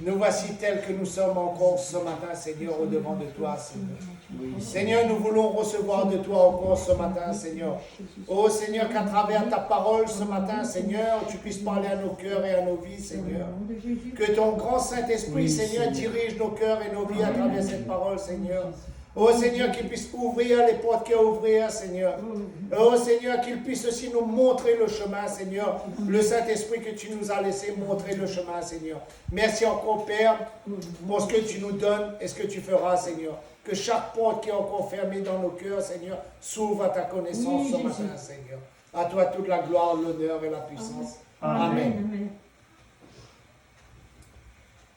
Nous voici tels que nous sommes encore ce matin, Seigneur, au-devant de toi, Seigneur. Seigneur, nous voulons recevoir de toi encore ce matin, Seigneur. Oh Seigneur, qu'à travers ta parole ce matin, Seigneur, tu puisses parler à nos cœurs et à nos vies, Seigneur. Que ton grand Saint-Esprit, Seigneur, dirige nos cœurs et nos vies à travers cette parole, Seigneur. Oh Seigneur, qu'il puisse ouvrir les portes qu'il y a à ouvrir, Seigneur. Oh Seigneur, qu'il puisse aussi nous montrer le chemin, Seigneur. Le Saint-Esprit que tu nous as laissé montrer le chemin, Seigneur. Merci encore, Père, pour ce que tu nous donnes et ce que tu feras, Seigneur. Que chaque porte qui est encore fermée dans nos cœurs, Seigneur, s'ouvre à ta connaissance ce matin, Seigneur. À toi toute la gloire, l'honneur et la puissance. Amen.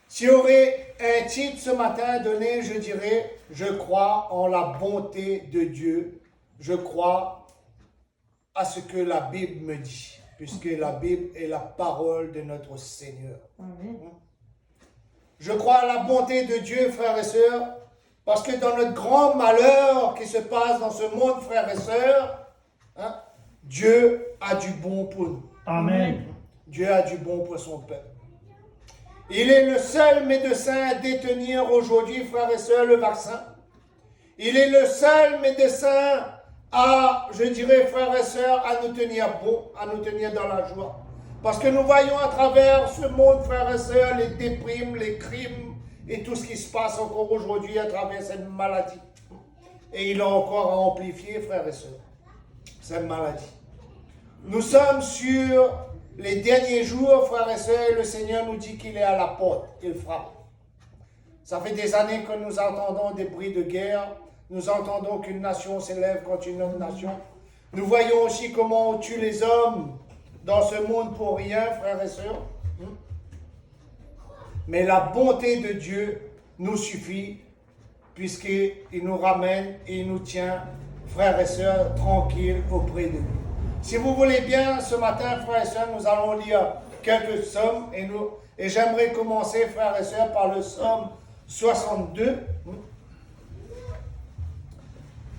S'il y aurait un titre ce matin donné, je dirais, je crois en la bonté de Dieu. Je crois à ce que la Bible me dit, puisque la Bible est la parole de notre Seigneur. Amen. Je crois à la bonté de Dieu, frères et sœurs, parce que dans notre grand malheur qui se passe dans ce monde, frères et sœurs, Dieu a du bon pour nous. Amen. Dieu a du bon pour son peuple. Il est le seul médecin à détenir aujourd'hui, frères et sœurs, le vaccin. Il est le seul médecin à, je dirais, frères et sœurs, à nous tenir bon, à nous tenir dans la joie. Parce que nous voyons à travers ce monde, frères et sœurs, les déprimes, les crimes et tout ce qui se passe encore aujourd'hui à travers cette maladie. Et il a encore à amplifier, frères et sœurs, cette maladie. Nous sommes sur les derniers jours, frères et sœurs, et le Seigneur nous dit qu'il est à la porte, il frappe. Ça fait des années que nous entendons des bruits de guerre, nous entendons qu'une nation s'élève contre une autre nation. Nous voyons aussi comment on tue les hommes dans ce monde pour rien, frères et sœurs. Mais la bonté de Dieu nous suffit, puisqu'il nous ramène et il nous tient, frères et sœurs, tranquilles auprès de lui. Si vous voulez bien, ce matin, frères et sœurs, nous allons lire quelques psaumes et j'aimerais commencer, frères et sœurs, par le psaume 62.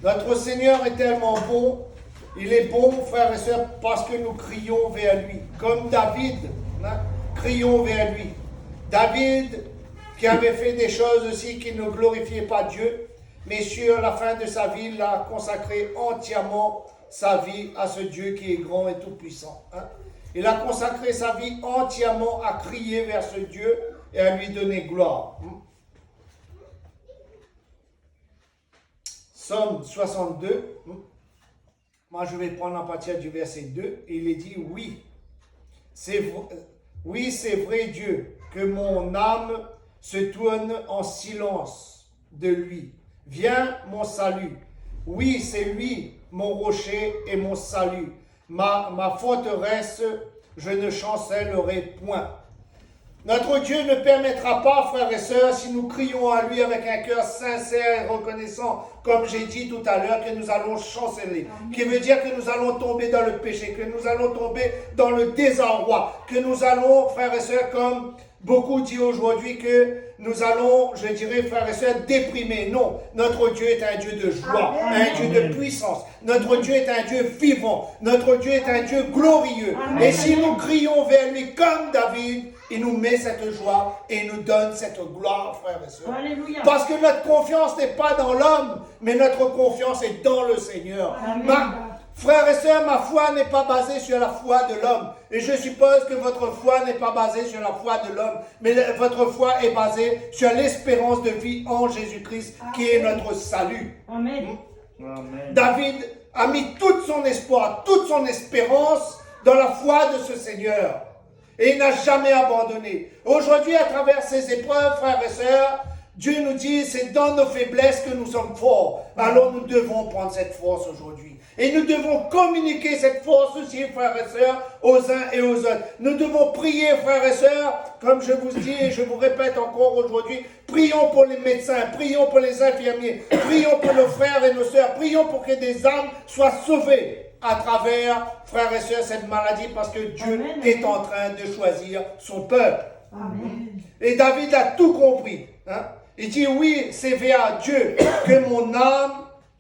Notre Seigneur est tellement bon, il est bon, frères et sœurs, parce que nous crions vers lui. Comme David, crions vers lui. David, qui avait fait des choses aussi qui ne glorifiaient pas Dieu, mais sur la fin de sa vie, il a consacré entièrement sa vie à ce Dieu qui est grand et tout-puissant. Il a consacré sa vie entièrement à crier vers ce Dieu et à lui donner gloire. Psaume 62, moi je vais prendre à partir du verset 2, et il est dit, oui, c'est vrai Dieu, que mon âme se tourne en silence de lui. Viens mon salut. Oui, c'est lui, mon rocher et mon salut. Ma forteresse, je ne chancellerai point. Notre Dieu ne permettra pas, frères et sœurs, si nous crions à lui avec un cœur sincère et reconnaissant, comme j'ai dit tout à l'heure, que nous allons chanceler. Qui veut dire que nous allons tomber dans le péché, que nous allons tomber dans le désarroi, que nous allons, frères et sœurs, comme beaucoup disent aujourd'hui, que nous allons, je dirais, frères et sœurs, déprimer. Non, notre Dieu est un Dieu de joie, un Dieu de puissance. Notre Dieu est un Dieu vivant. Notre Dieu est un Dieu glorieux. Et si nous crions vers lui comme David, il nous met cette joie et il nous donne cette gloire, frères et sœurs. Alléluia. Parce que notre confiance n'est pas dans l'homme, mais notre confiance est dans le Seigneur. Frères et sœurs, ma foi n'est pas basée sur la foi de l'homme. Et je suppose que votre foi n'est pas basée sur la foi de l'homme, mais votre foi est basée sur l'espérance de vie en Jésus-Christ, qui est notre salut. Amen. Amen. David a mis tout son espoir, toute son espérance dans la foi de ce Seigneur. Et il n'a jamais abandonné. Aujourd'hui, à travers ces épreuves, frères et sœurs, Dieu nous dit, c'est dans nos faiblesses que nous sommes forts. Alors nous devons prendre cette force aujourd'hui. Et nous devons communiquer cette force aussi, frères et sœurs, aux uns et aux autres. Nous devons prier, frères et sœurs, comme je vous dis et je vous répète encore aujourd'hui, prions pour les médecins, prions pour les infirmiers, prions pour nos frères et nos sœurs, prions pour que des âmes soient sauvées à travers, frères et sœurs, cette maladie, parce que Dieu est en train de choisir son peuple. Amen. Et David a tout compris. Il dit, oui, c'est vers Dieu que mon âme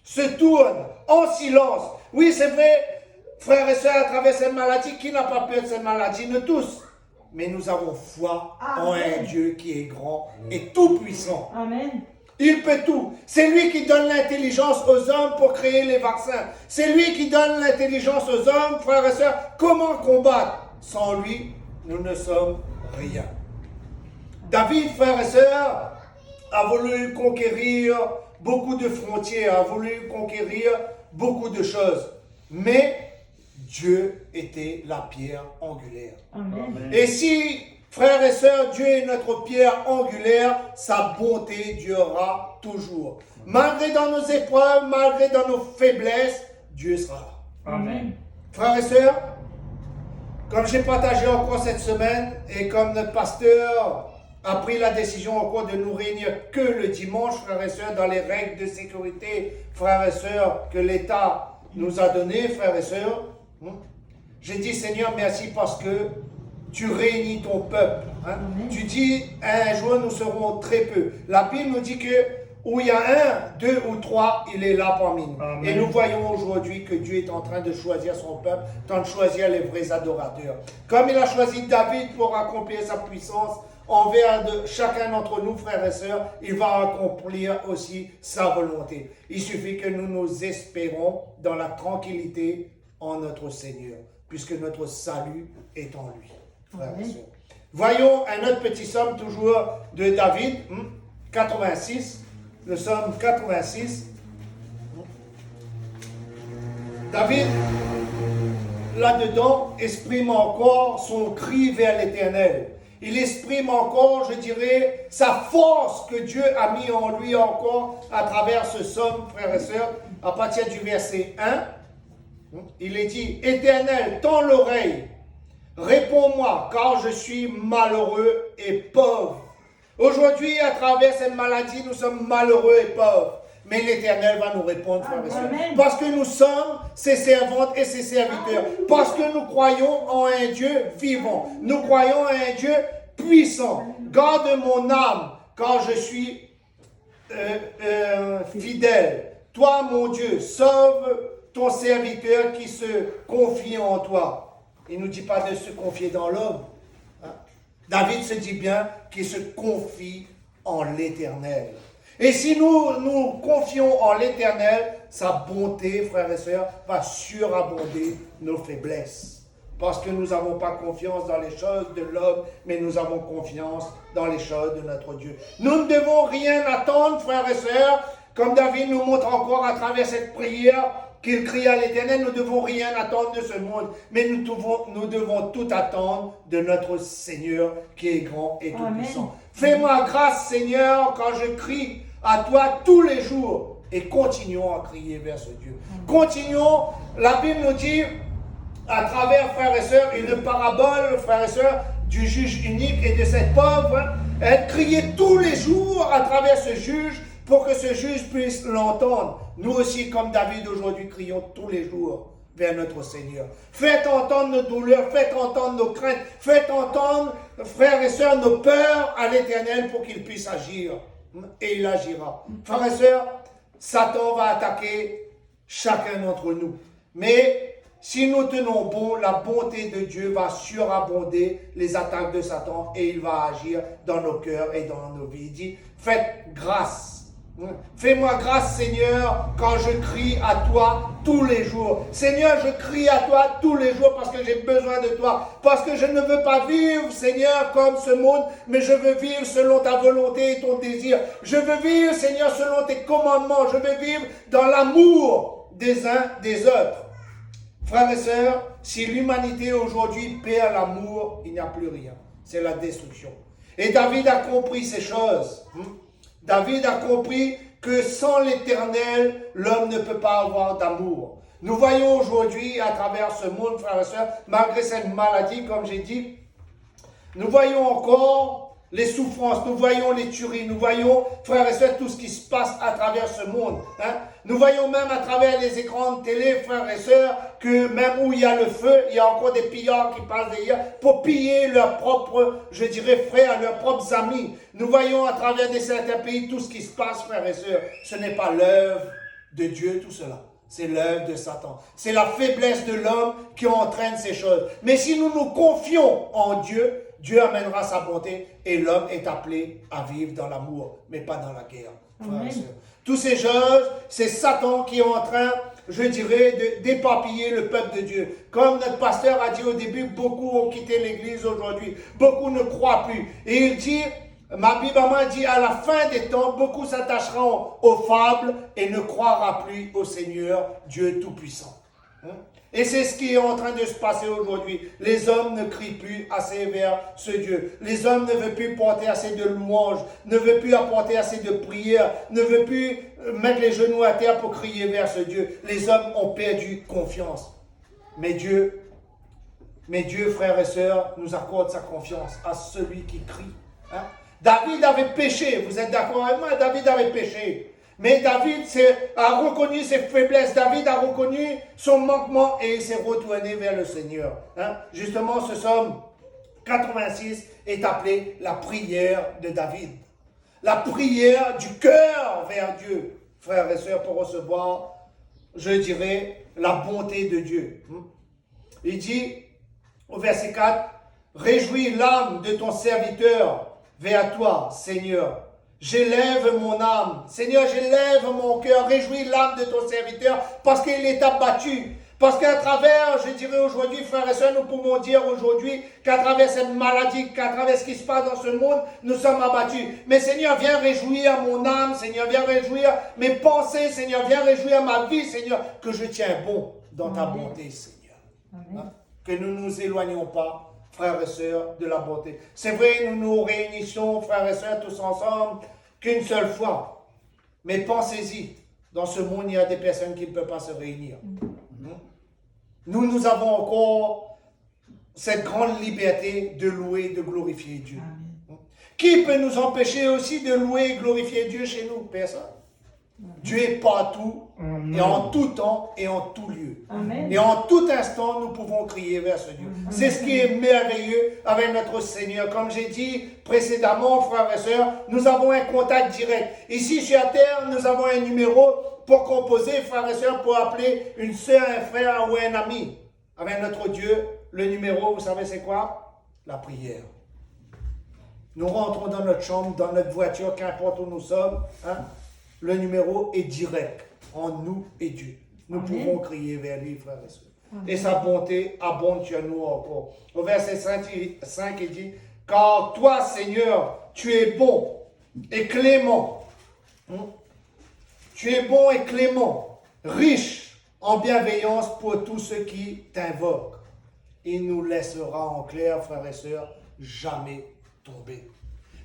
se tourne en silence. Oui, c'est vrai, frères et sœurs, à travers cette maladie, qui n'a pas peur de cette maladie? Nous tous. mais nous avons foi Amen. en un Dieu qui est grand et tout-puissant. Amen. Il peut tout. C'est lui qui donne l'intelligence aux hommes pour créer les vaccins. C'est lui qui donne l'intelligence aux hommes, frères et sœurs, comment combattre. Sans lui, nous ne sommes rien. David, frères et sœurs, a voulu conquérir beaucoup de frontières, a voulu conquérir beaucoup de choses. Mais Dieu était la pierre angulaire. Amen. Et si, frères et sœurs, Dieu est notre pierre angulaire, sa bonté durera toujours. Malgré dans nos épreuves, malgré dans nos faiblesses, Dieu sera là. Amen. Frères et sœurs, comme j'ai partagé encore cette semaine, et comme notre pasteur a pris la décision encore de nous réunir que le dimanche, frères et sœurs, dans les règles de sécurité, frères et sœurs, que l'État nous a données, frères et sœurs, j'ai dit, Seigneur, merci parce que tu réunis ton peuple. Tu dis, un jour, nous serons très peu. La Bible nous dit que où il y a un, deux ou trois, il est là parmi nous. Amen. Et nous voyons aujourd'hui que Dieu est en train de choisir son peuple, en train de choisir les vrais adorateurs. Comme il a choisi David pour accomplir sa puissance envers chacun d'entre nous, frères et sœurs, il va accomplir aussi sa volonté. Il suffit que nous nous espérons dans la tranquillité en notre Seigneur, puisque notre salut est en lui, frères et sœurs. Voyons un autre petit psaume toujours de David, 86, le psaume 86. David, là-dedans, exprime encore son cri vers l'Éternel. Il exprime encore, je dirais, sa force que Dieu a mis en lui encore à travers ce psaume, frères et sœurs, à partir du verset 1. Il est dit, Éternel, tends l'oreille, réponds-moi, car je suis malheureux et pauvre. Aujourd'hui, à travers cette maladie, nous sommes malheureux et pauvres. Mais l'Éternel va nous répondre, frères et sœurs. Parce que nous sommes ses servantes et ses serviteurs. Parce que nous croyons en un Dieu vivant. Nous croyons en un Dieu puissant. Garde mon âme, car je suis fidèle. Toi, mon Dieu, sauve ton serviteur qui se confie en toi. Il ne nous dit pas de se confier dans l'homme. David se dit bien qu'il se confie en l'Éternel. Et si nous nous confions en l'Éternel, sa bonté, frères et sœurs, va surabonder nos faiblesses. Parce que nous n'avons pas confiance dans les choses de l'homme, mais nous avons confiance dans les choses de notre Dieu. Nous ne devons rien attendre, frères et sœurs, comme David nous montre encore à travers cette prière, qu'il crie à l'Éternel, nous ne devons rien attendre de ce monde, mais nous devons tout attendre de notre Seigneur qui est grand et tout-puissant. Fais-moi grâce, Seigneur, quand je crie à toi tous les jours, et continuons à crier vers ce Dieu. Continuons, la Bible nous dit, à travers, frères et sœurs, une parabole, frères et sœurs, du juge unique et de cette pauvre, elle criait tous les jours à travers ce juge, pour que ce juge puisse l'entendre. Nous aussi, comme David aujourd'hui, crions tous les jours vers notre Seigneur. Faites entendre nos douleurs, faites entendre nos craintes, faites entendre, frères et sœurs, nos peurs à l'Éternel pour qu'il puisse agir. Et il agira. Frères et sœurs, Satan va attaquer chacun d'entre nous. Mais si nous tenons bon, la bonté de Dieu va surabonder les attaques de Satan et il va agir dans nos cœurs et dans nos vies. Il dit, faites grâce. Fais-moi grâce, Seigneur, quand je crie à toi tous les jours. Seigneur, je crie à toi tous les jours parce que j'ai besoin de toi. Parce que je ne veux pas vivre, Seigneur, comme ce monde, mais je veux vivre selon ta volonté et ton désir. Je veux vivre, Seigneur, selon tes commandements. Je veux vivre dans l'amour des uns des autres. Frères et sœurs, si l'humanité aujourd'hui perd l'amour, il n'y a plus rien. C'est la destruction. Et David a compris ces choses. David a compris que sans l'Éternel, l'homme ne peut pas avoir d'amour. Nous voyons aujourd'hui, à travers ce monde, frères et sœurs, malgré cette maladie, comme j'ai dit, nous voyons encore les souffrances, nous voyons les tueries, nous voyons, frères et sœurs, tout ce qui se passe à travers ce monde. Nous voyons même à travers les écrans de télé, frères et sœurs, que même où il y a le feu, il y a encore des pillards qui passent derrière pour piller leurs propres, je dirais, frères, leurs propres amis. Nous voyons à travers certains pays tout ce qui se passe, frères et sœurs. Ce n'est pas l'œuvre de Dieu, tout cela. C'est l'œuvre de Satan. C'est la faiblesse de l'homme qui entraîne ces choses. Mais si nous nous confions en Dieu, Dieu amènera sa bonté et l'homme est appelé à vivre dans l'amour, mais pas dans la guerre. Frères et sœurs. Toutes ces choses, c'est Satan qui est en train, je dirais, d'éparpiller le peuple de Dieu. Comme notre pasteur a dit au début, beaucoup ont quitté l'église aujourd'hui. Beaucoup ne croient plus. Et il dit, ma Bible dit, à la fin des temps, beaucoup s'attacheront aux fables et ne croira plus au Seigneur, Dieu Tout-Puissant. Et c'est ce qui est en train de se passer aujourd'hui. Les hommes ne crient plus assez vers ce Dieu. Les hommes ne veulent plus porter assez de louanges, ne veulent plus apporter assez de prières, ne veulent plus mettre les genoux à terre pour crier vers ce Dieu. Les hommes ont perdu confiance. Mais Dieu, frères et sœurs, nous accorde sa confiance à celui qui crie. David avait péché, vous êtes d'accord avec moi? David avait péché. Mais David a reconnu ses faiblesses, David a reconnu son manquement et il s'est retourné vers le Seigneur. Justement, ce psaume 86 est appelé la prière de David. La prière du cœur vers Dieu, frères et sœurs, pour recevoir, je dirais, la bonté de Dieu. Il dit au verset 4, « Réjouis l'âme de ton serviteur vers toi, Seigneur. J'élève mon âme. Seigneur, j'élève mon cœur. Réjouis l'âme de ton serviteur parce qu'il est abattu. Parce qu'à travers, je dirais aujourd'hui, frères et sœurs, nous pouvons dire aujourd'hui qu'à travers cette maladie, qu'à travers ce qui se passe dans ce monde, nous sommes abattus. Mais Seigneur, viens réjouir mon âme. Seigneur, viens réjouir mes pensées. Seigneur, viens réjouir ma vie. Seigneur, que je tiens bon dans ta bonté, Seigneur. Que nous ne nous éloignons pas, frères et sœurs, de la bonté. C'est vrai, nous nous réunissons, frères et sœurs, tous ensemble, qu'une seule fois. Mais pensez-y, dans ce monde, il y a des personnes qui ne peuvent pas se réunir. Nous avons encore cette grande liberté de louer, de glorifier Dieu. Amen. Qui peut nous empêcher aussi de louer et glorifier Dieu chez nous? Personne. Dieu est partout, et en tout temps, et en tout lieu. Amen. Et en tout instant, nous pouvons crier vers ce Dieu. C'est ce qui est merveilleux avec notre Seigneur. Comme j'ai dit précédemment, frères et sœurs, nous avons un contact direct. Ici, sur la terre, nous avons un numéro pour composer, frères et sœurs, pour appeler une sœur, un frère ou un ami. Avec notre Dieu, le numéro, vous savez c'est quoi? La prière. Nous rentrons dans notre chambre, dans notre voiture, qu'importe où nous sommes, le numéro est direct en nous et Dieu. Nous pouvons crier vers lui, frères et sœurs. Et sa bonté abonde sur nous encore. Au verset 5, il dit, « Car toi, Seigneur, tu es bon et clément. Tu es bon et clément, riche en bienveillance pour tous ceux qui t'invoquent. Il nous laissera en clair, frères et sœurs, jamais tomber. »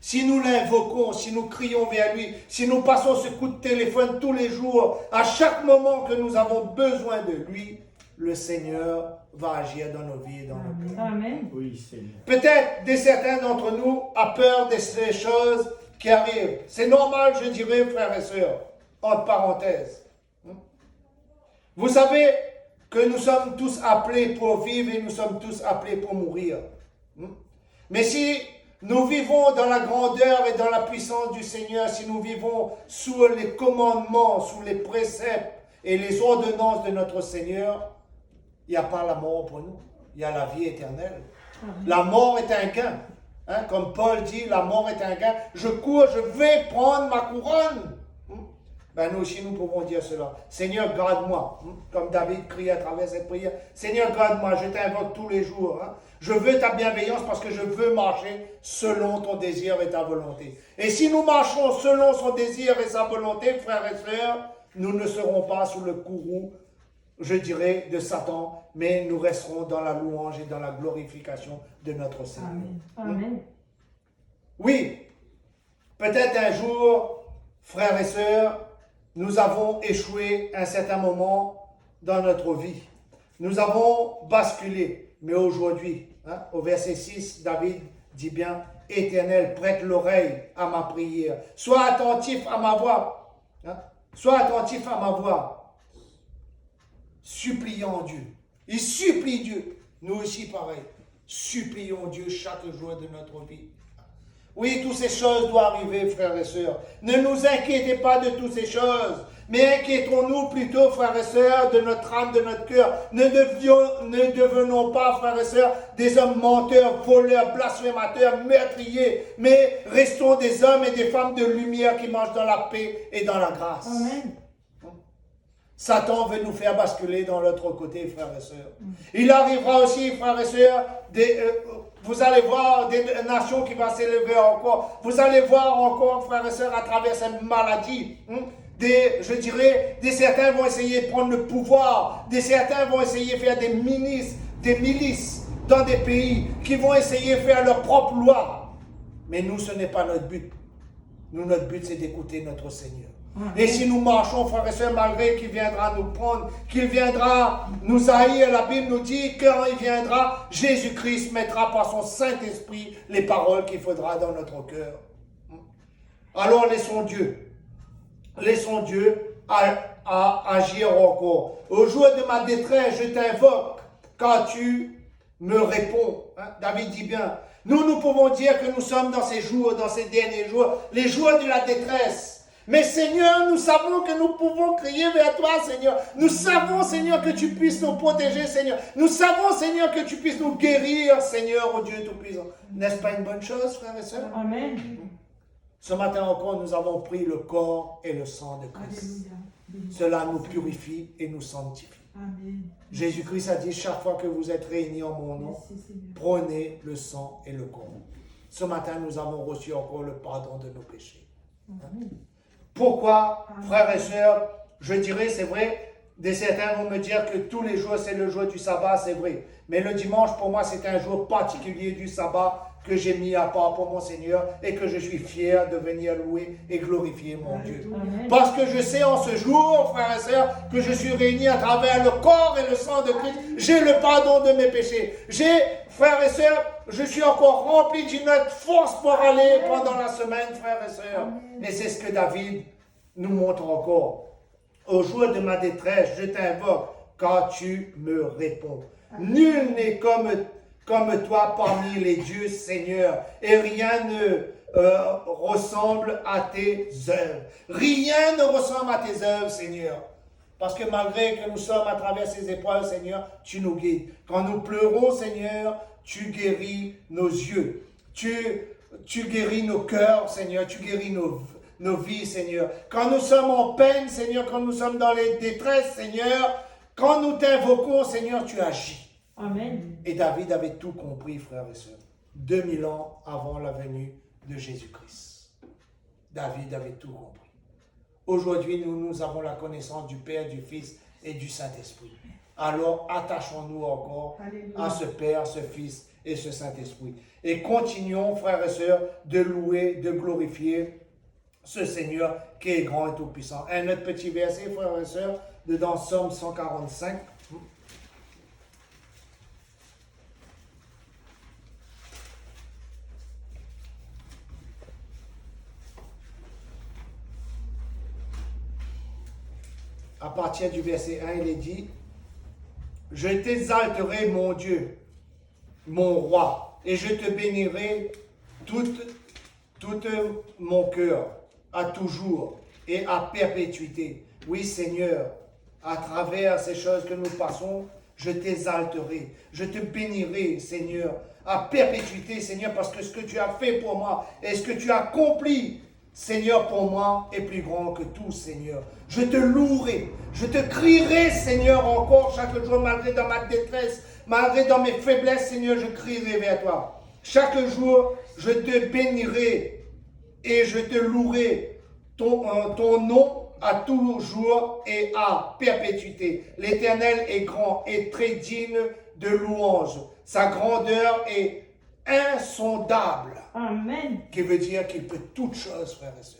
Si nous l'invoquons, si nous crions vers lui, si nous passons ce coup de téléphone tous les jours, à chaque moment que nous avons besoin de lui, le Seigneur va agir dans nos vies et dans nos cœurs. Amen. Oui, Seigneur. Peut-être certains d'entre nous ont peur de ces choses qui arrivent. C'est normal, je dirais, frères et sœurs, entre parenthèses. Vous savez que nous sommes tous appelés pour vivre et nous sommes tous appelés pour mourir. Mais si nous vivons dans la grandeur et dans la puissance du Seigneur, si nous vivons sous les commandements, sous les préceptes et les ordonnances de notre Seigneur, il n'y a pas la mort pour nous, il y a la vie éternelle. La mort est un gain. Comme Paul dit, la mort est un gain. Je cours, je vais prendre ma couronne. Nous aussi, nous pouvons dire cela. Seigneur, garde-moi. Comme David crie à travers cette prière. Seigneur, garde-moi, je t'invoque tous les jours. Je veux ta bienveillance parce que je veux marcher selon ton désir et ta volonté. Et si nous marchons selon son désir et sa volonté, frères et sœurs, nous ne serons pas sous le courroux, je dirais, de Satan, mais nous resterons dans la louange et dans la glorification de notre Seigneur. Amen. Amen. Oui, peut-être un jour, frères et sœurs, nous avons échoué à un certain moment dans notre vie. Nous avons basculé, mais aujourd'hui, au verset 6, David dit bien, « Éternel, prête l'oreille à ma prière. Sois attentif à ma voix. » Sois attentif à ma voix. Suppliant Dieu. Il supplie Dieu. Nous aussi, pareil. Supplions Dieu chaque jour de notre vie. Oui, toutes ces choses doivent arriver, frères et sœurs. Ne nous inquiétez pas de toutes ces choses. mais inquiétons-nous plutôt, frères et sœurs, de notre âme, de notre cœur. Ne devenons pas, frères et sœurs, des hommes menteurs, voleurs, blasphémateurs, meurtriers, mais restons des hommes et des femmes de lumière qui marchent dans la paix et dans la grâce. Amen. Satan veut nous faire basculer dans l'autre côté, frères et sœurs. Il arrivera aussi, frères et sœurs, vous allez voir des nations qui vont s'élever encore. Vous allez voir encore, frères et sœurs, à travers cette maladie, certains vont essayer de prendre le pouvoir. Certains vont essayer de faire des milices dans des pays qui vont essayer de faire leur propre loi. Mais nous, ce n'est pas notre but. Nous, notre but, c'est d'écouter notre Seigneur. Et si nous marchons, frères et sœurs, malgré qu'il viendra nous prendre, qu'il viendra nous haïr, la Bible nous dit, quand il viendra, Jésus-Christ mettra par son Saint-Esprit les paroles qu'il faudra dans notre cœur. Alors laissons Dieu agir encore. Au jour de ma détresse, je t'invoque quand tu me réponds. David dit bien, nous pouvons dire que nous sommes dans ces jours, dans ces derniers jours, les jours de la détresse. Mais Seigneur, nous savons que nous pouvons crier vers toi, Seigneur. Nous savons, Seigneur, que tu puisses nous protéger, Seigneur. Nous savons, Seigneur, que tu puisses nous guérir, Seigneur, ô Dieu Tout-Puissant. N'est-ce pas une bonne chose, frères et sœurs? Amen. Ce matin encore, nous avons pris le corps et le sang de Christ. Cela nous purifie et nous sanctifie. Amen. Jésus-Christ a dit, chaque fois que vous êtes réunis en mon nom, prenez le sang et le corps. Ce matin, nous avons reçu encore le pardon de nos péchés. Amen. Pourquoi, frères et sœurs, je dirais, c'est vrai, certains vont me dire que tous les jours, c'est le jour du sabbat, c'est vrai. Mais le dimanche, pour moi, c'est un jour particulier du sabbat que j'ai mis à part pour mon Seigneur et que je suis fier de venir louer et glorifier mon Dieu. Amen. Parce que je sais en ce jour, frères et sœurs, que je suis réuni à travers le corps et le sang de Christ. J'ai le pardon de mes péchés. Frères et sœurs, je suis encore rempli d'une autre force pour aller pendant la semaine, frères et sœurs. Et c'est ce que David nous montre encore. Au jour de ma détresse, je t'invoque quand tu me réponds. Nul n'est comme toi parmi les dieux, Seigneur, et rien ne ressemble à tes œuvres. Rien ne ressemble à tes œuvres, Seigneur. Parce que malgré que nous sommes à travers ces épreuves, Seigneur, tu nous guides. Quand nous pleurons, Seigneur, tu guéris nos yeux. Tu guéris nos cœurs, Seigneur. Tu guéris nos vies, Seigneur. Quand nous sommes en peine, Seigneur, quand nous sommes dans les détresses, Seigneur, quand nous t'invoquons, Seigneur, tu agis. Amen. Et David avait tout compris, frères et sœurs. 2000 ans avant la venue de Jésus-Christ. David avait tout compris. Aujourd'hui, nous avons la connaissance du Père, du Fils et du Saint-Esprit. Alors, attachons-nous encore à ce Père, ce Fils et ce Saint-Esprit. Et continuons, frères et sœurs, de louer, de glorifier ce Seigneur qui est grand et tout-puissant. Un autre petit verset, frères et sœurs, dans Somme 145. À partir du verset 1, il est dit, « Je t'exalterai, mon Dieu, mon roi, et je te bénirai tout mon cœur, à toujours et à perpétuité. » Oui, Seigneur, à travers ces choses que nous passons, je t'exalterai, je te bénirai, Seigneur, à perpétuité, Seigneur, parce que ce que tu as fait pour moi et ce que tu as accompli, Seigneur, pour moi, est plus grand que tout, Seigneur. Je te louerai, je te crierai, Seigneur, encore chaque jour, malgré dans ma détresse, malgré dans mes faiblesses, Seigneur, je crierai vers toi. Chaque jour, je te bénirai et je te louerai ton nom à toujours et à perpétuité. L'Éternel est grand et très digne de louange. Sa grandeur est insondable. Amen. Qui veut dire qu'il peut toutes choses, frères et sœurs.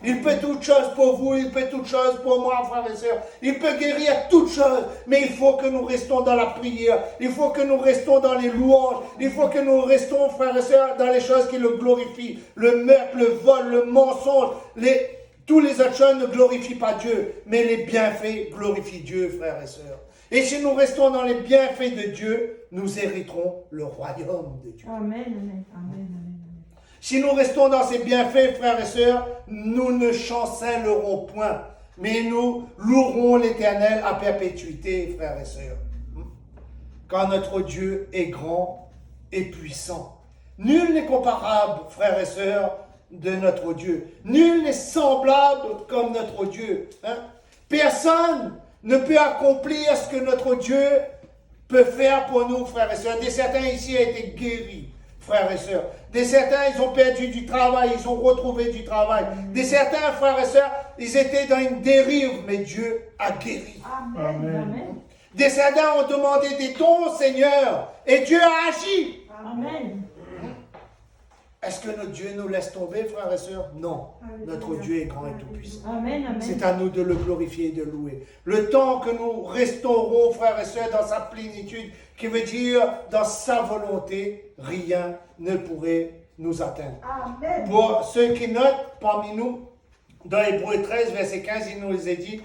Il peut toutes choses pour vous, il peut toutes choses pour moi, frères et sœurs. Il peut guérir toutes choses, mais il faut que nous restons dans la prière. Il faut que nous restons dans les louanges. Il faut que nous restons, frères et sœurs, dans les choses qui le glorifient. Le meurtre, le vol, le mensonge, tous les autres choses ne glorifient pas Dieu, mais les bienfaits glorifient Dieu, frères et sœurs. Et si nous restons dans les bienfaits de Dieu, nous hériterons le royaume de Dieu. Amen. Amen. Amen. Si nous restons dans ces bienfaits, frères et sœurs, nous ne chancellerons point. mais nous louerons l'Éternel à perpétuité, frères et sœurs. Car notre Dieu est grand et puissant. Nul n'est comparable, frères et sœurs, de notre Dieu. Nul n'est semblable comme notre Dieu. Personne ne peut accomplir ce que notre Dieu peut faire pour nous, frères et sœurs. Des certains ici ont été guéris, frères et sœurs. Des certains, ils ont perdu du travail, ils ont retrouvé du travail. Des certains, frères et sœurs, ils étaient dans une dérive, mais Dieu a guéri. Amen. Amen. Des certains ont demandé des dons au Seigneur, et Dieu a agi. Amen. Est-ce que notre Dieu nous laisse tomber, frères et sœurs? Non. Notre Dieu est grand et tout-puissant. Amen. Amen. C'est à nous de le glorifier et de louer. Le temps que nous resterons, frères et sœurs, dans sa plénitude, qui veut dire dans sa volonté, rien ne pourrait nous atteindre. Amen. Pour ceux qui notent parmi nous, dans Hébreux 13, verset 15, il nous a dit,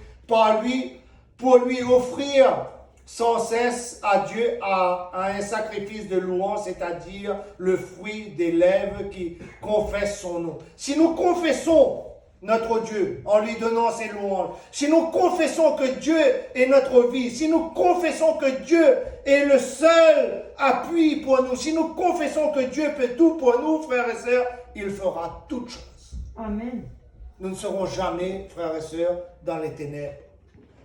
pour lui offrir sans cesse à Dieu à un sacrifice de louange, c'est-à-dire le fruit des lèvres qui confessent son nom. Si nous confessons notre Dieu en lui donnant ses louanges, si nous confessons que Dieu est notre vie, si nous confessons que Dieu est le seul appui pour nous, si nous confessons que Dieu peut tout pour nous, frères et sœurs, il fera toutes choses. Amen. Nous ne serons jamais, frères et sœurs, dans les ténèbres.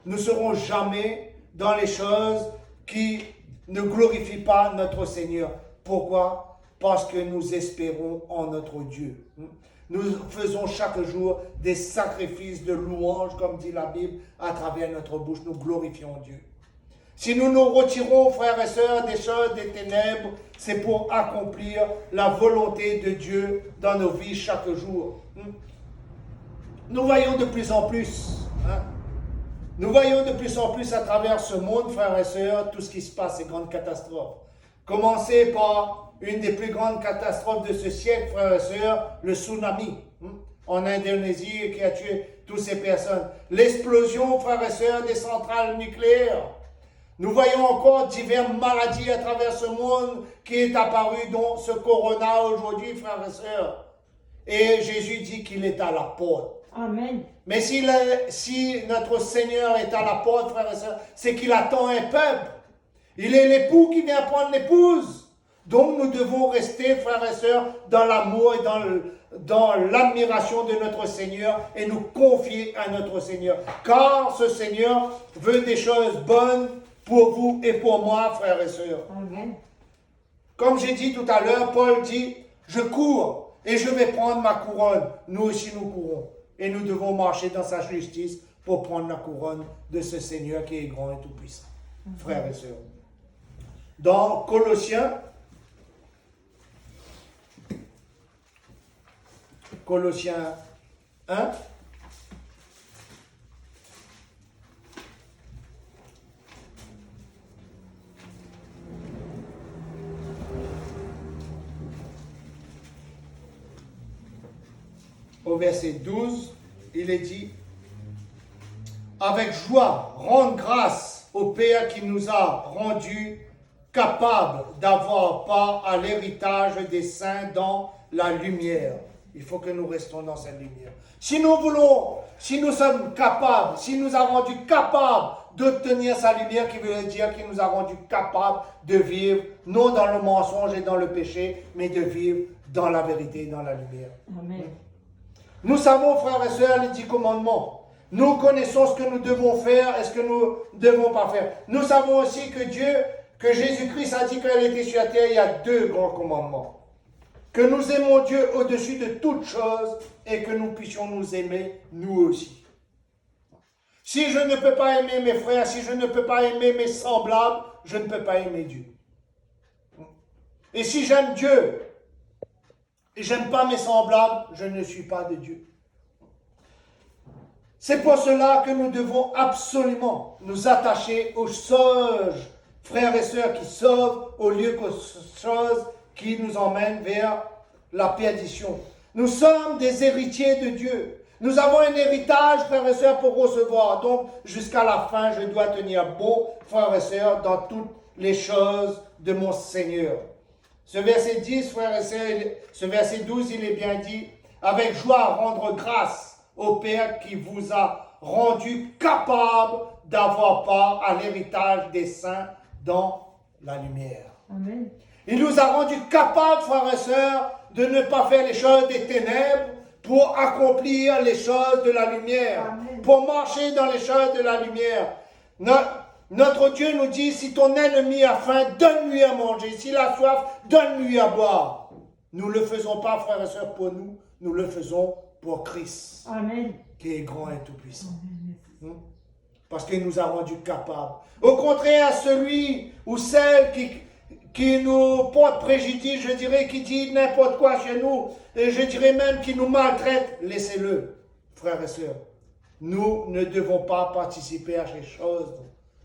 Nous ne serons jamais dans les choses qui ne glorifient pas notre Seigneur. Pourquoi? Parce que nous espérons en notre Dieu. Nous faisons chaque jour des sacrifices de louange, comme dit la Bible, à travers notre bouche. Nous glorifions Dieu. Si nous nous retirons, frères et sœurs, des choses des ténèbres, c'est pour accomplir la volonté de Dieu dans nos vies chaque jour. Nous voyons de plus en plus, nous voyons de plus en plus à travers ce monde, frères et sœurs, tout ce qui se passe, ces grandes catastrophes. Commencez par une des plus grandes catastrophes de ce siècle, frères et sœurs, le tsunami en Indonésie qui a tué toutes ces personnes. L'explosion, frères et sœurs, des centrales nucléaires. Nous voyons encore diverses maladies à travers ce monde qui est apparu, dont ce corona aujourd'hui, frères et sœurs. Et Jésus dit qu'il est à la porte. Amen. Mais si notre Seigneur est à la porte, frères et sœurs, c'est qu'il attend un peuple. Il est l'époux qui vient prendre l'épouse. Donc nous devons rester, frères et sœurs, dans l'amour et dans l'admiration de notre Seigneur et nous confier à notre Seigneur. Car ce Seigneur veut des choses bonnes pour vous et pour moi, frères et sœurs. Amen. Comme j'ai dit tout à l'heure, Paul dit, je cours et je vais prendre ma couronne. Nous aussi nous courons. Et nous devons marcher dans sa justice pour prendre la couronne de ce Seigneur qui est grand et tout-puissant. Frères et sœurs. Dans Colossiens 1, au verset 12, il est dit, avec joie, rendre grâce au Père qui nous a rendus capables d'avoir part à l'héritage des saints dans la lumière. Il faut que nous restons dans cette lumière. Si nous sommes capables, s'il nous a rendus capables d'obtenir sa lumière, qui veut dire qu'il nous a rendus capables de vivre, non dans le mensonge et dans le péché, mais de vivre dans la vérité et dans la lumière. Amen. Nous savons, frères et sœurs, les 10 commandements. Nous connaissons ce que nous devons faire et ce que nous ne devons pas faire. Nous savons aussi que Jésus-Christ a dit qu'il était sur la terre, il y a 2 grands commandements. Que nous aimons Dieu au-dessus de toutes choses et que nous puissions nous aimer nous aussi. Si je ne peux pas aimer mes frères, si je ne peux pas aimer mes semblables, je ne peux pas aimer Dieu. Et si j'aime Dieu et j'aime pas mes semblables, je ne suis pas de Dieu. C'est pour cela que nous devons absolument nous attacher aux sages frères et sœurs qui sauvent au lieu qu'aux choses qui nous emmènent vers la perdition. Nous sommes des héritiers de Dieu. Nous avons un héritage, frères et sœurs, pour recevoir. Donc, jusqu'à la fin, je dois tenir bon, frères et sœurs, dans toutes les choses de mon Seigneur. Ce verset 10, frères et sœurs, ce verset 12, il est bien dit, avec joie rendre grâce au Père qui vous a rendu capable d'avoir part à l'héritage des saints dans la lumière. Amen. Il nous a rendus capables, frères et sœurs, de ne pas faire les choses des ténèbres pour accomplir les choses de la lumière, Amen. pour marcher dans les choses de la lumière. Notre Dieu nous dit, si ton ennemi a faim, donne-lui à manger. S'il a soif, donne-lui à boire. Nous ne le faisons pas, frères et sœurs, pour nous. Nous le faisons pour Christ, Amen. qui est grand et tout-puissant. Parce qu'il nous a rendus capables. Au contraire, celui ou celle qui nous porte préjudice, je dirais, qui dit n'importe quoi chez nous, et je dirais même qui nous maltraite, laissez-le, frères et sœurs. Nous ne devons pas participer à ces choses.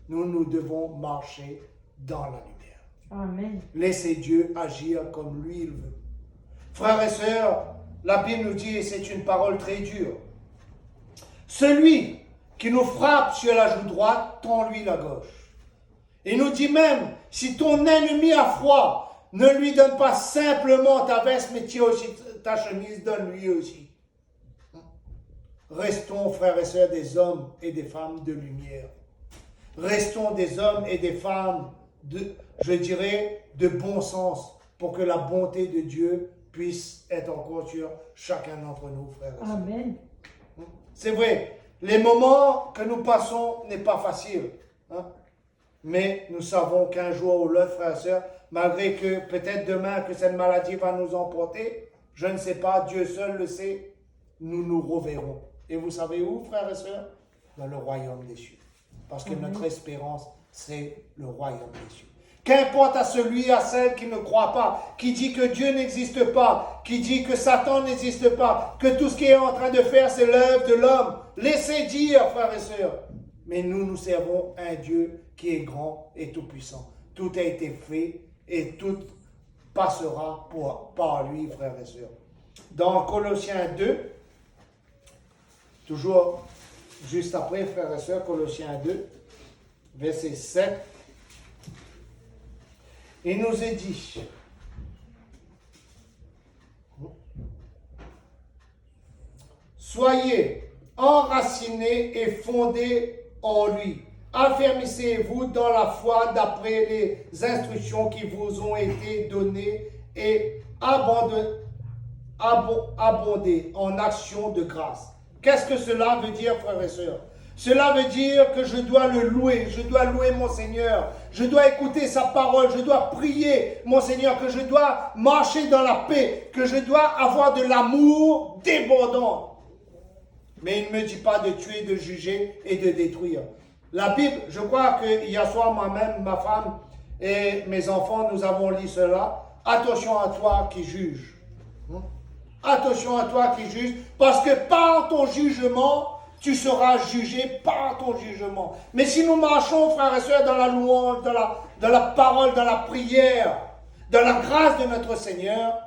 Nous devons marcher dans la lumière. Amen. Laissez Dieu agir comme lui il veut. Frères et sœurs, la Bible nous dit, et c'est une parole très dure, celui qui nous frappe sur la joue droite, tends-lui la gauche. Il nous dit même, si ton ennemi a froid, ne lui donne pas simplement ta veste, mais tiens aussi ta chemise, donne-lui aussi. Restons, frères et sœurs, des hommes et des femmes de lumière. Restons des hommes et des femmes, je dirais, de bon sens, pour que la bonté de Dieu puisse être encore sur chacun d'entre nous, frères et sœurs. Amen. C'est vrai, les moments que nous passons n'est pas facile. Hein? Mais nous savons qu'un jour ou l'autre, frères et sœurs, malgré que peut-être demain que cette maladie va nous emporter, je ne sais pas, Dieu seul le sait, nous nous reverrons. Et vous savez où, frères et sœurs? Dans le royaume des cieux. Parce que notre espérance, c'est le royaume des cieux. Qu'importe à celui, à celle qui ne croit pas, qui dit que Dieu n'existe pas, qui dit que Satan n'existe pas, que tout ce qu'il est en train de faire, c'est l'œuvre de l'homme. Laissez dire, frères et sœurs. Mais nous servons un Dieu qui est grand et tout-puissant. Tout a été fait et tout passera par lui, frères et sœurs. Dans Colossiens 2, toujours juste après, frères et sœurs, Colossiens 2, verset 7, il nous est dit, soyez enracinés et fondés en lui. Affermissez-vous dans la foi d'après les instructions qui vous ont été données et abondez en actions de grâce. Qu'est-ce que cela veut dire, frères et sœurs? Cela veut dire que je dois le louer, je dois louer mon Seigneur, je dois écouter sa parole, je dois prier mon Seigneur, que je dois marcher dans la paix, que je dois avoir de l'amour débordant. Mais il ne me dit pas de tuer, de juger et de détruire. La Bible, je crois que hier soir, moi-même, ma femme et mes enfants, nous avons lu cela. Attention à toi qui juge. Attention à toi qui juge, parce que par ton jugement, tu seras jugé par ton jugement. Mais si nous marchons, frères et sœurs, dans la louange, dans la parole, dans la prière, dans la grâce de notre Seigneur,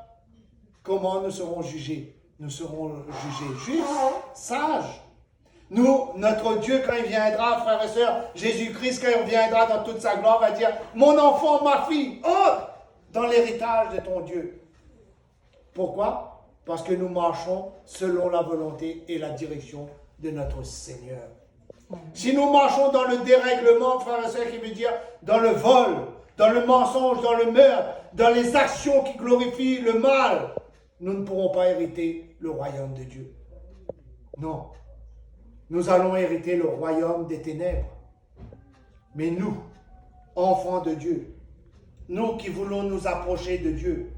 comment nous serons jugés? Nous serons jugés justes, sages. Nous, notre Dieu, quand il viendra, frères et sœurs, Jésus-Christ, quand il viendra dans toute sa gloire, va dire, mon enfant, ma fille, entre dans l'héritage de ton Dieu. Pourquoi? Parce que nous marchons selon la volonté et la direction de notre Seigneur. Si nous marchons dans le dérèglement, frères et sœurs, qui veut dire dans le vol, dans le mensonge, dans le meurtre, dans les actions qui glorifient le mal, nous ne pourrons pas hériter le royaume de Dieu. Non. Nous allons hériter le royaume des ténèbres. Mais nous, enfants de Dieu, nous qui voulons nous approcher de Dieu,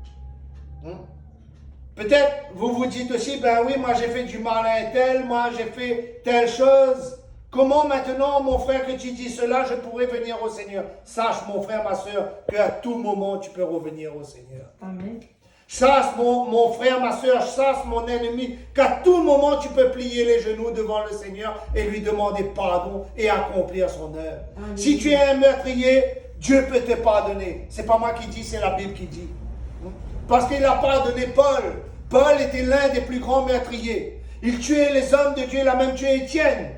peut-être vous vous dites aussi, ben oui, moi j'ai fait du mal à un tel, moi j'ai fait telle chose. Comment maintenant, mon frère, que tu dis cela, je pourrais venir au Seigneur? Sache, mon frère, ma soeur, qu'à tout moment tu peux revenir au Seigneur. Amen. Sache, mon frère, ma soeur, sache, mon ennemi, qu'à tout moment tu peux plier les genoux devant le Seigneur et lui demander pardon et accomplir son œuvre. Amen. Si tu es un meurtrier, Dieu peut te pardonner. C'est pas moi qui dis, c'est la Bible qui dit. Parce qu'il a pardonné Paul. Paul était l'un des plus grands meurtriers. Il tuait les hommes de Dieu, il a même tué Étienne.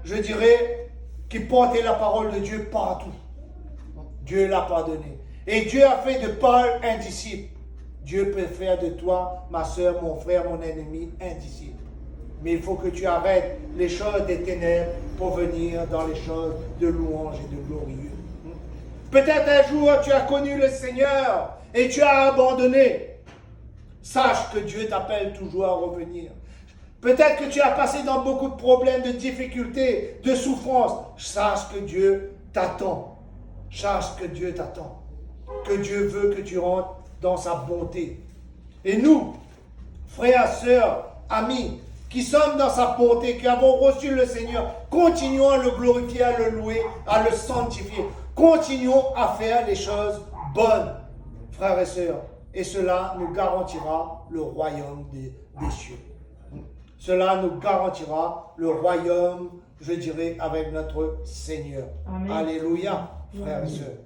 Je dirais, qui portait la parole de Dieu partout. Dieu l'a pardonné. Et Dieu a fait de Paul un disciple. Dieu peut faire de toi, ma soeur, mon frère, mon ennemi, un disciple. Mais il faut que tu arrêtes les choses des ténèbres pour venir dans les choses de louange et de glorieux. Peut-être un jour tu as connu le Seigneur et tu as abandonné. Sache que Dieu t'appelle toujours à revenir. Peut-être que tu as passé dans beaucoup de problèmes, de difficultés, de souffrances. Sache que Dieu t'attend. Sache que Dieu t'attend. Que Dieu veut que tu rentres dans sa bonté. Et nous, frères, sœurs, amis, qui sommes dans sa bonté, qui avons reçu le Seigneur, continuons à le glorifier, à le louer, à le sanctifier. Continuons à faire les choses bonnes, frères et sœurs. Et cela nous garantira le royaume des cieux. Cela nous garantira le royaume, je dirais, avec notre Seigneur. Amen. Alléluia, frères et sœurs.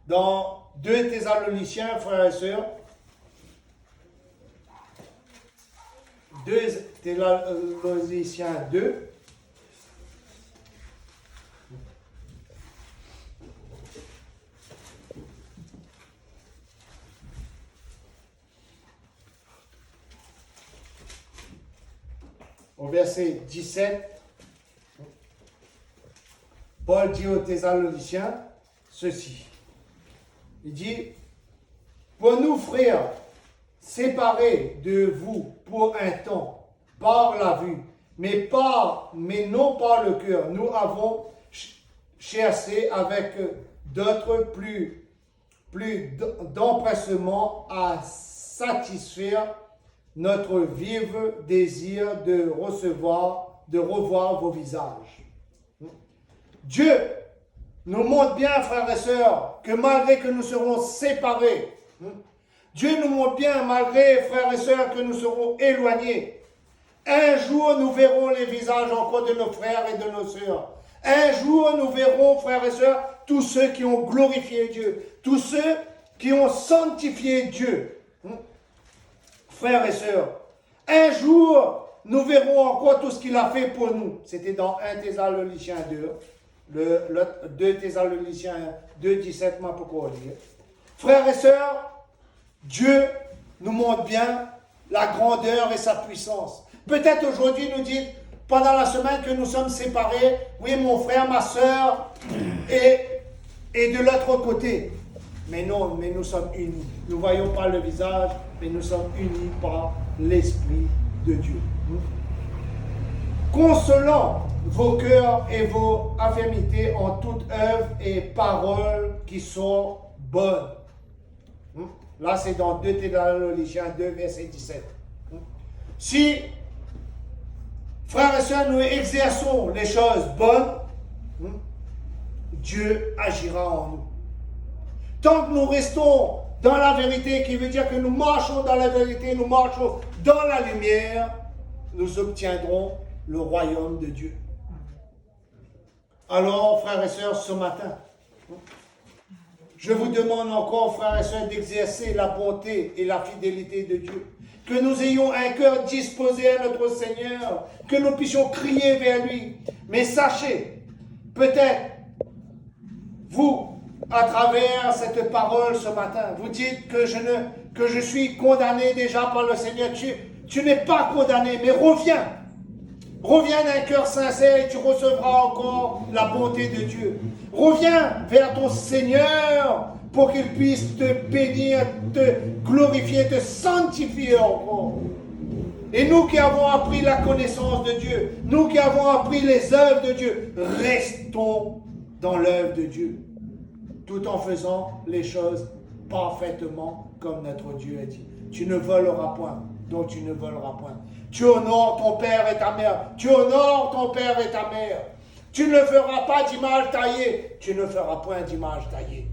Dans 2 Thessaloniciens, frères et sœurs, 2 Thessaloniciens 2, au verset 17, Paul dit aux Thessaloniciens ceci. Il dit, pour nous frères, séparés de vous pour un temps, par la vue, mais non par le cœur, nous avons cherché avec d'autres plus d'empressement à satisfaire notre vif désir de revoir vos visages. Dieu nous montre bien, frères et sœurs, que malgré que nous serons séparés, Dieu nous montre bien, malgré, frères et sœurs, que nous serons éloignés, un jour nous verrons les visages encore de nos frères et de nos sœurs. Un jour nous verrons, frères et sœurs, tous ceux qui ont glorifié Dieu, tous ceux qui ont sanctifié Dieu. Frères et sœurs, un jour, nous verrons encore tout ce qu'il a fait pour nous. C'était dans 1 Thessaloniciens 2, le 2 Thessaloniciens 2, 17, moi pourquoi lire. Frères et sœurs, Dieu nous montre bien la grandeur et sa puissance. Peut-être aujourd'hui nous dites, pendant la semaine que nous sommes séparés, oui mon frère, ma sœur, et de l'autre côté. Mais non, mais nous sommes unis. Nous ne voyons pas le visage, mais nous sommes unis par l'Esprit de Dieu. Consolant vos cœurs et vos infirmités en toute œuvre et paroles qui sont bonnes. Là, c'est dans 2 Thessaloniciens 2, verset 17. Si, frères et sœurs, nous exerçons les choses bonnes, Dieu agira en nous. Tant que nous restons dans la vérité, qui veut dire que nous marchons dans la vérité, nous marchons dans la lumière, nous obtiendrons le royaume de Dieu. Alors, frères et sœurs, ce matin, je vous demande encore, frères et sœurs, d'exercer la bonté et la fidélité de Dieu. Que nous ayons un cœur disposé à notre Seigneur, que nous puissions crier vers lui. Mais sachez, peut-être, vous, à travers cette parole ce matin, vous dites que je suis condamné déjà par le Seigneur. Tu n'es pas condamné, mais reviens. Reviens d'un cœur sincère et tu recevras encore la bonté de Dieu. Reviens vers ton Seigneur pour qu'il puisse te bénir, te glorifier, te sanctifier encore. Et nous qui avons appris la connaissance de Dieu, nous qui avons appris les œuvres de Dieu, restons dans l'œuvre de Dieu, tout en faisant les choses parfaitement comme notre Dieu a dit. Tu ne voleras point, donc tu ne voleras point. Tu honores ton père et ta mère. Tu honores ton père et ta mère. Tu ne feras pas d'image taillée. Tu ne feras point d'image taillée.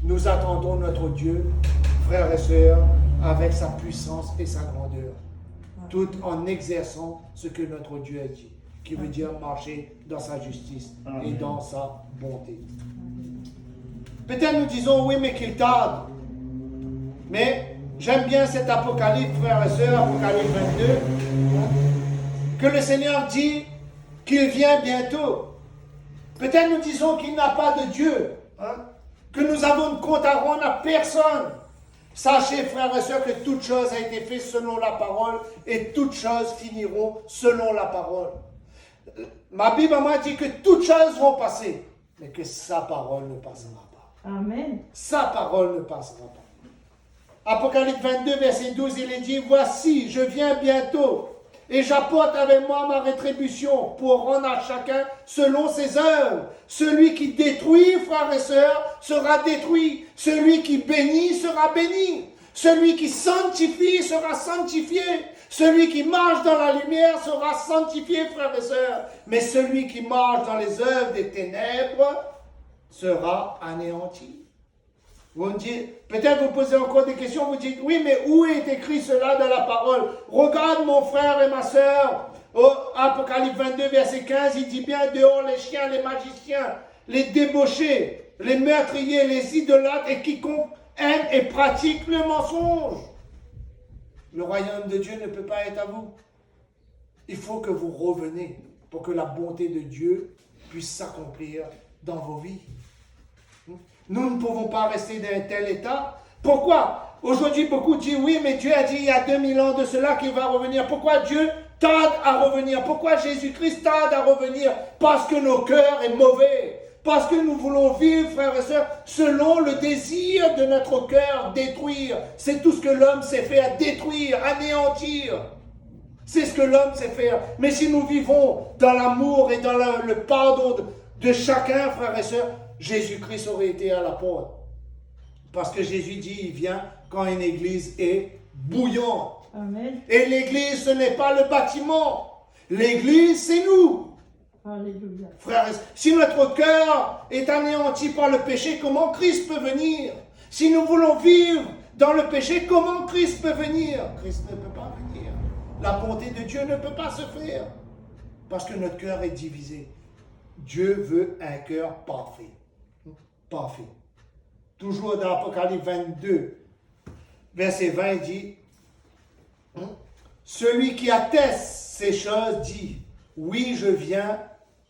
Nous attendons notre Dieu, frères et sœurs, avec sa puissance et sa grandeur, tout en exerçant ce que notre Dieu a dit, qui veut dire marcher dans sa justice et dans sa bonté. Peut-être nous disons, oui, mais qu'il tarde. Mais j'aime bien cet Apocalypse, frères et sœurs, Apocalypse 22, que le Seigneur dit qu'il vient bientôt. Peut-être nous disons qu'il n'a pas de Dieu, que nous avons de compte à rendre à personne. Sachez, frères et sœurs, que toute chose a été faite selon la parole et toutes choses finiront selon la parole. Ma Bible m'a dit que toutes choses vont passer, mais que sa parole ne passera pas. Amen. Sa parole ne passera pas. Apocalypse 22, verset 12, il est dit, voici, je viens bientôt, et j'apporte avec moi ma rétribution pour rendre à chacun selon ses œuvres. Celui qui détruit, frères et sœurs, sera détruit. Celui qui bénit sera béni. Celui qui sanctifie sera sanctifié. Celui qui marche dans la lumière sera sanctifié, frères et sœurs. Mais celui qui marche dans les œuvres des ténèbres sera anéanti. Vous me dites, peut-être vous posez encore des questions, vous dites, oui, mais où est écrit cela dans la parole? Regarde mon frère et ma sœur, au Apocalypse 22, verset 15, il dit bien, dehors les chiens, les magiciens, les débauchés, les meurtriers, les idolâtres et quiconque aime et pratique le mensonge. Le royaume de Dieu ne peut pas être à vous. Il faut que vous reveniez pour que la bonté de Dieu puisse s'accomplir dans vos vies. Nous ne pouvons pas rester dans un tel état. Pourquoi? Aujourd'hui, beaucoup disent, oui, mais Dieu a dit il y a 2000 ans de cela qu'il va revenir. Pourquoi Dieu tarde à revenir? Pourquoi Jésus-Christ tarde à revenir? Parce que nos cœurs sont mauvais. Parce que nous voulons vivre, frères et sœurs, selon le désir de notre cœur, détruire. C'est tout ce que l'homme sait faire, détruire, anéantir. C'est ce que l'homme sait faire. Mais si nous vivons dans l'amour et dans le pardon de chacun, frères et sœurs, Jésus-Christ aurait été à la porte. Parce que Jésus dit, il vient quand une église est bouillante. Amen. Et l'église, ce n'est pas le bâtiment. L'église, c'est nous. Alléluia. Frères, si notre cœur est anéanti par le péché, comment Christ peut venir? Si nous voulons vivre dans le péché, comment Christ peut venir? Christ ne peut pas venir. La bonté de Dieu ne peut pas se faire. Parce que notre cœur est divisé. Dieu veut un cœur parfait. Parfait. Toujours dans l'Apocalypse 22, verset 20, il dit, celui qui atteste ces choses dit, oui, je viens,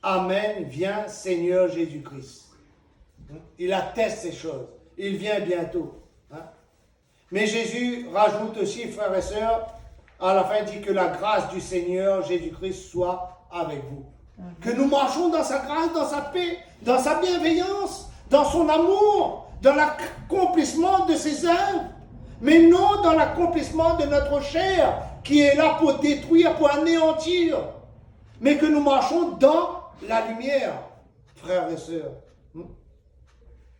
Amen, viens, Seigneur Jésus-Christ. Il atteste ces choses. Il vient bientôt. Mais Jésus rajoute aussi, frères et sœurs, à la fin, il dit que la grâce du Seigneur Jésus-Christ soit avec vous. Que nous marchons dans sa grâce, dans sa paix, dans sa bienveillance, dans son amour, dans l'accomplissement de ses œuvres, mais non dans l'accomplissement de notre chair qui est là pour détruire, pour anéantir, mais que nous marchons dans la lumière, frères et sœurs.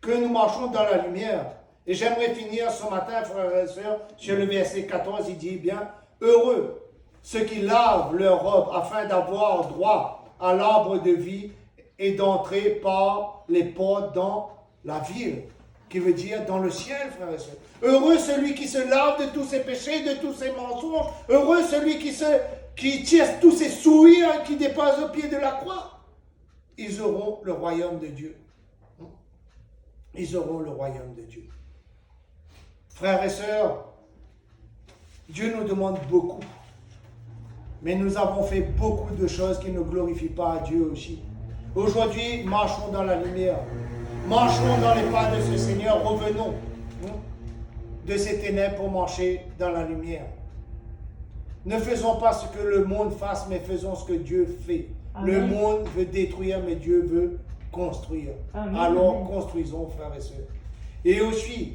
Que nous marchons dans la lumière. Et j'aimerais finir ce matin, frères et sœurs, sur le verset 14, il dit bien, heureux ceux qui lavent leur robe afin d'avoir droit à l'arbre de vie et d'entrer par les portes dans la ville, qui veut dire dans le ciel, frères et sœurs. Heureux celui qui se lave de tous ses péchés, de tous ses mensonges. Heureux celui qui tire tous ses souillures et qui dépasse au pied de la croix. Ils auront le royaume de Dieu. Ils auront le royaume de Dieu. Frères et sœurs, Dieu nous demande beaucoup. Mais nous avons fait beaucoup de choses qui ne glorifient pas à Dieu aussi. Aujourd'hui, marchons dans la lumière. Marchons dans les pas de ce Seigneur. Revenons de ces ténèbres pour marcher dans la lumière. Ne faisons pas ce que le monde fasse, mais faisons ce que Dieu fait. Amen. Le monde veut détruire, mais Dieu veut construire. Amen. Alors construisons, frères et sœurs. Et aussi,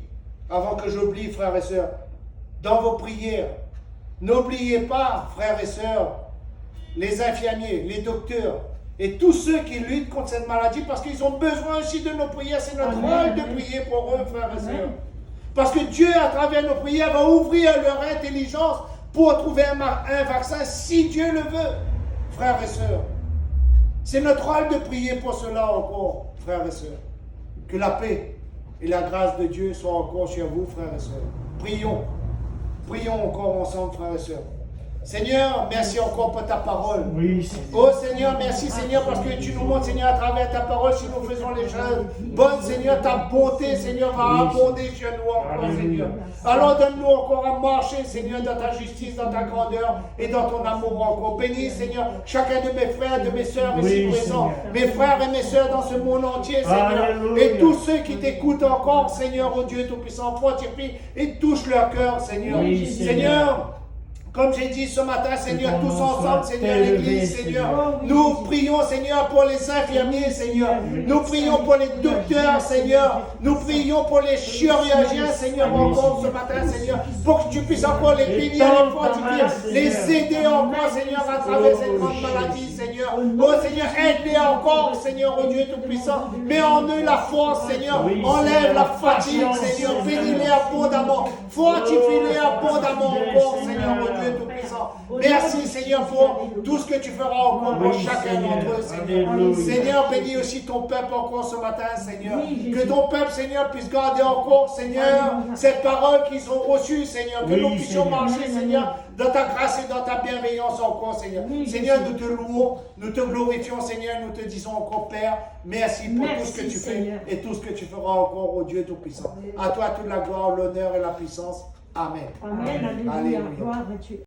avant que j'oublie, frères et sœurs, dans vos prières, n'oubliez pas, frères et sœurs, les infirmiers, les docteurs et tous ceux qui luttent contre cette maladie parce qu'ils ont besoin aussi de nos prières. C'est notre rôle de prier pour eux, frères et sœurs. Parce que Dieu, à travers nos prières, va ouvrir leur intelligence pour trouver un vaccin si Dieu le veut, frères et sœurs. C'est notre rôle de prier pour cela encore, frères et sœurs. Que la paix et la grâce de Dieu soient encore sur vous, frères et sœurs. Prions. Prions encore ensemble, frères et sœurs. Seigneur, merci encore pour ta parole. Oui, Seigneur. Oh Seigneur, merci Seigneur parce que tu nous montres Seigneur à travers ta parole si nous faisons les choses bonnes Seigneur, ta bonté Seigneur va abonder chez nous encore Seigneur. Alors donne-nous encore à marcher Seigneur dans ta justice, dans ta grandeur et dans ton amour encore. Bénis Seigneur chacun de mes frères, de mes sœurs ici Oui, présents, Seigneur. mes frères et mes sœurs dans ce monde entier Seigneur. Alléluia. Et tous ceux qui t'écoutent encore Seigneur, oh Dieu Tout-Puissant, fortifie et touche leur cœur Seigneur. Oui, Seigneur, comme j'ai dit ce matin, Seigneur, Que ton tous nom ensemble, soit Seigneur, élevé, l'Église, Seigneur. Seigneur, nous prions, Seigneur, pour les infirmiers, Seigneur. Nous prions pour les docteurs, Seigneur. Nous prions pour les chirurgiens, Seigneur, encore ce matin, Seigneur, pour que tu puisses encore les bénir, les fortifier, les aider encore, Seigneur, à travers cette grande maladie, Seigneur. Oh, Seigneur, aide-les encore, Seigneur, oh Dieu Tout-Puissant. Mets en eux la force, Seigneur. Oui, Enlève Seigneur. la fatigue, Seigneur. Bénis-les abondamment. Fortifie-les abondamment encore, Seigneur, oh Dieu Tout-Puissant. Merci, Seigneur, pour tout ce que tu feras encore pour Oui, chacun Seigneur. d'entre eux, Seigneur. Alléluia. Seigneur, bénis aussi ton peuple encore ce matin, Seigneur. Oui, Jésus. Que ton peuple, Seigneur, puisse garder encore, Seigneur, Alléluia. cette parole qu'ils ont reçue, Seigneur. Que Oui, nous puissions Seigneur. marcher, Seigneur, dans ta grâce et dans ta bienveillance encore, Seigneur. Oui, Seigneur, Jésus. nous te louons, nous te glorifions, Seigneur, nous te disons encore, Père, merci pour tout ce que Merci, tu Seigneur. fais et tout ce que tu feras encore, au Dieu Tout-Puissant. À toi toute la gloire, l'honneur et la puissance. Amen. Amen. Alléluia. Alléluia. Gloire à Dieu.